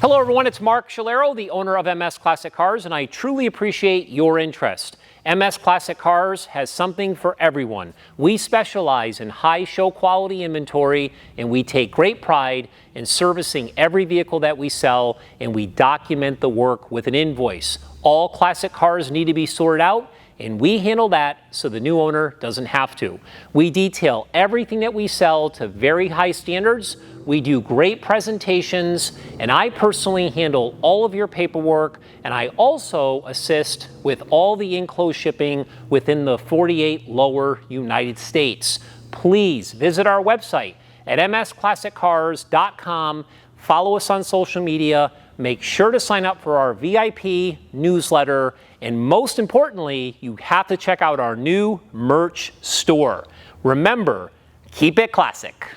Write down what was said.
Hello everyone, it's Mark Shalero, the owner of MS Classic Cars, and I truly appreciate your interest. MS Classic Cars has something for everyone. We specialize in high show quality inventory, and we take great pride in servicing every vehicle that we sell, and we document the work with an invoice. All classic cars need to be sorted out, and we handle that so the new owner doesn't have to. We detail everything that we sell to very high standards. We do great presentations, and I personally handle all of your paperwork, and I also assist with all the enclosed shipping within the 48 lower United States. Please visit our website at msclassiccars.com. Follow us on social media. Make sure to sign up for our VIP newsletter. And most importantly, you have to check out our new merch store. Remember, keep it classic.